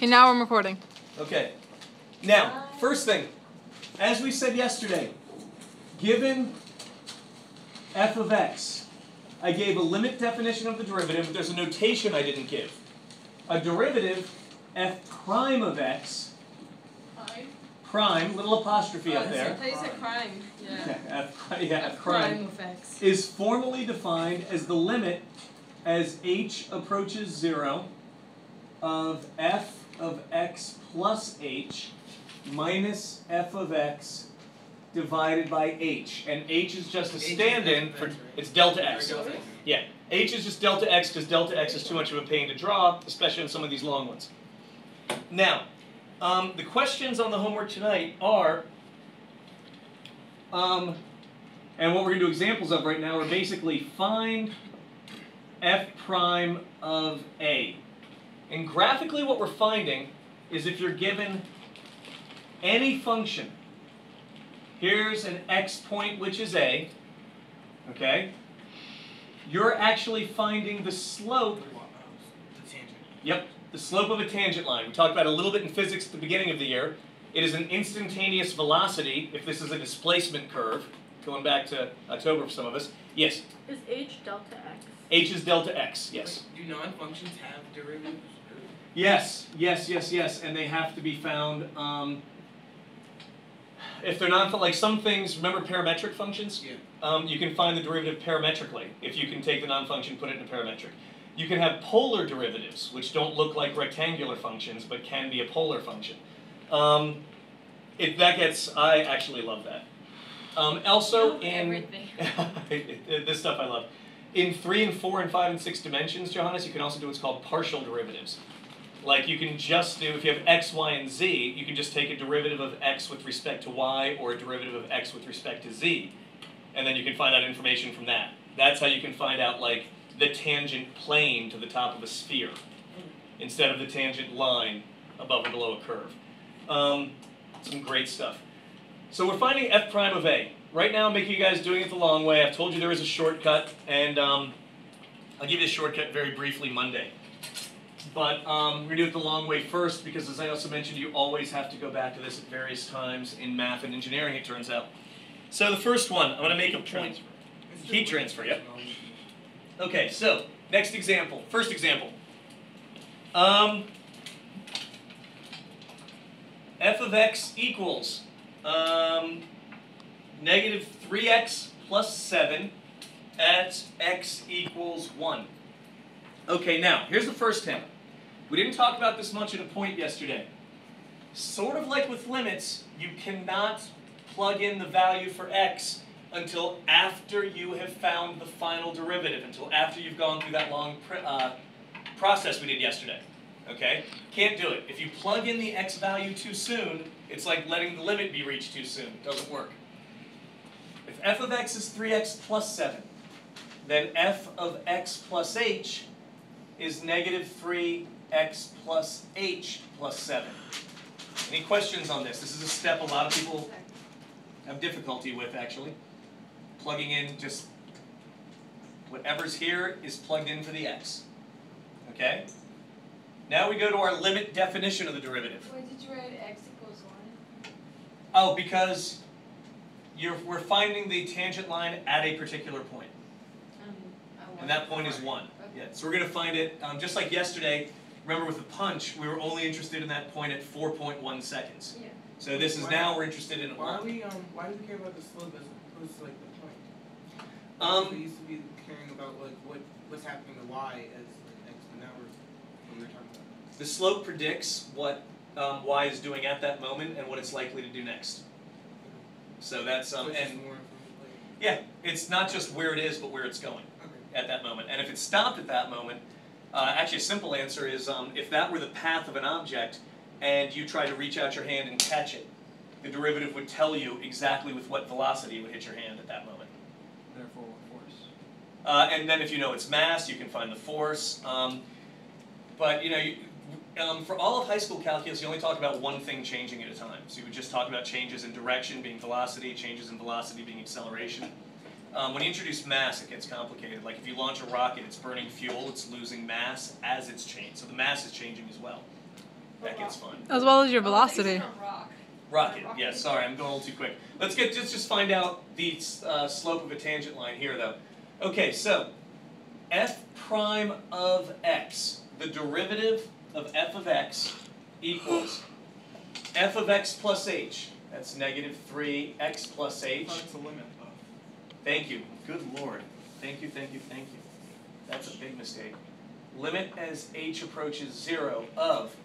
Okay, now I'm recording. Okay. Now, first thing, as we said yesterday, given f of x, I gave a limit definition of the derivative, but there's a notation I didn't give. A derivative, f prime of x, prime, little apostrophe up there. I thought you said crime. Yeah. F prime of x. is formally defined as the limit as h approaches 0 of f of x plus h minus f of x divided by h. And h is just a stand-in for, it's delta x. Yeah, h is just delta x because delta x is too much of a pain to draw, especially on some of these long ones. Now, the questions on the homework tonight are, and what we're going to do examples of right now are basically find f prime of a. And graphically what we're finding is if you're given any function, here's an x point which is a, okay? You're actually finding the slope, yep, the slope of a tangent line. We talked about it a little bit in physics at the beginning of the year. It is an instantaneous velocity if this is a displacement curve, going back to October for some of us. Yes? Is h delta x? H is delta x, yes. Do non-functions have derivatives? Yes, yes, yes, yes, and they have to be found, if they're not, like some things, remember parametric functions? Yeah. You can find the derivative parametrically, if you can take the non-function, put it in a parametric. You can have polar derivatives, which don't look like rectangular functions, but can be a polar function. I actually love that. Also in, this stuff I love. In 3 and 4 and 5 and 6 dimensions, Johannes, you can also do what's called partial derivatives. Like you can just do, if you have x, y, and z, you can just take a derivative of x with respect to y or a derivative of x with respect to z. And then you can find out information from that. That's how you can find out like the tangent plane to the top of a sphere instead of the tangent line above or below a curve. Some great stuff. So we're finding f prime of a. Right now I'm making you guys doing it the long way. I've told you there is a shortcut, and I'll give you the shortcut very briefly Monday. But we're going to do it the long way first because, as I also mentioned, you always have to go back to this at various times in math and engineering, it turns out. So the first one, I'm going to make a point. Heat transfer, yep. Okay, so next example, first example. F of x equals negative 3x plus 7 at x equals 1. Okay, now, here's the first hint. We didn't talk about this much in a point yesterday. Sort of like with limits, you cannot plug in the value for x until after you have found the final derivative, until after you've gone through that long process we did yesterday. Okay? Can't do it. If you plug in the x value too soon, it's like letting the limit be reached too soon. It doesn't work. If f of x is 3x plus 7, then f of x plus h is negative 3x plus h plus 7. Any questions on this? This is a step a lot of people have difficulty with, actually. Plugging in just whatever's here is plugged in for the x. Okay? Now we go to our limit definition of the derivative. Why did you write x equals 1? Oh, because we're finding the tangent line at a particular point. And that point is 1. Yeah, so we're going to find it, just like yesterday, remember with the punch, we were only interested in that point at 4.1 seconds. Yeah. So this is now we're interested in 1. Why do we care about the slope as opposed to like the point? We used to be caring about like what's happening to y as x, but now we're talking about the slope predicts what y is doing at that moment and what it's likely to do next. So that's so and yeah, it's not just where it is, but where it's going. At that moment. And if it stopped at that moment, actually a simple answer is if that were the path of an object and you try to reach out your hand and catch it, the derivative would tell you exactly with what velocity it would hit your hand at that moment. Therefore, what force? And then if you know its mass, you can find the force. But you know, for all of high school calculus, you only talk about one thing changing at a time. So you would just talk about changes in direction being velocity, changes in velocity being acceleration. When you introduce mass, it gets complicated. Like if you launch a rocket, it's burning fuel, it's losing mass as it's changed. So the mass is changing as well. That gets fun. As well as your velocity. Rocket, yeah, sorry, I'm going a little too quick. Let's just find out the slope of a tangent line here, though. Okay, so f prime of x, the derivative of f of x equals f of x plus h. That's negative 3x plus h. That's a limit of. Thank you. Good Lord. Thank you, thank you, thank you. That's a big mistake. Limit as h approaches 0 of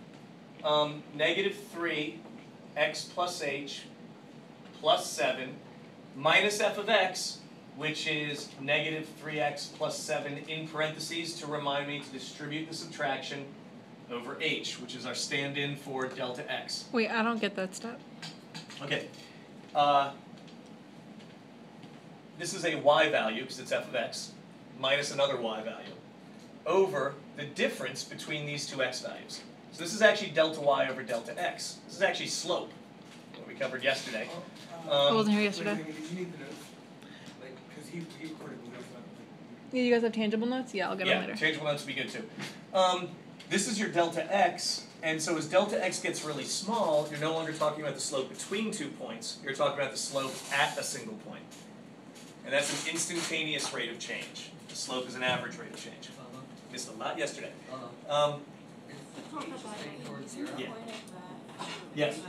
negative 3x plus h plus 7 minus f of x, which is negative 3x plus 7 in parentheses to remind me to distribute the subtraction over h, which is our stand-in for delta x. Wait, I don't get that step. Okay. This is a y value, because it's f of x, minus another y value, over the difference between these two x values. So this is actually delta y over delta x. This is actually slope, what we covered yesterday. I wasn't here yesterday. Wait, did you need the notes? Like, because he recorded the notes. You guys have tangible notes? Yeah, I'll get them later. Yeah, tangible notes would be good too. This is your delta x, and so as delta x gets really small, you're no longer talking about the slope between 2 points, you're talking about the slope at a single point. And that's an instantaneous rate of change. The slope is an average rate of change. Missed a lot yesterday. Yeah. Yes.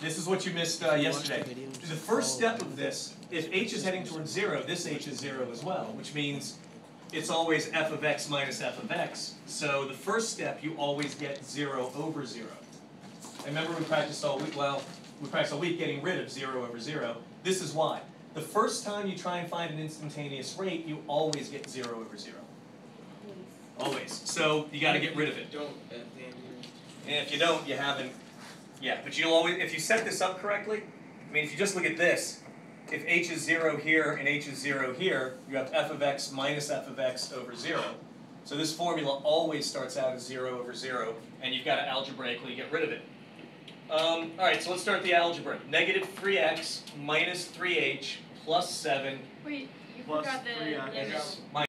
This is what you missed yesterday. The first step of this, if h is heading towards 0, this h is 0 as well, which means it's always f of x minus f of x. So the first step, you always get 0 over 0. And remember we practiced all week, we practiced all week getting rid of 0 over 0. This is why. The first time you try and find an instantaneous rate, you always get 0 over 0. Always. So you got to get rid of it. Don't at the end here. And if you don't, you haven't. Yeah, but you'll always, if you set this up correctly, I mean, if you just look at this, if h is 0 here and h is 0 here, you have f of x minus f of x over 0. So this formula always starts out as 0 over 0, and you've got to algebraically get rid of it. All right, so let's start the algebra. Negative 3x minus 3h plus 7 Wait, you Plus forgot the 3x. limit. minus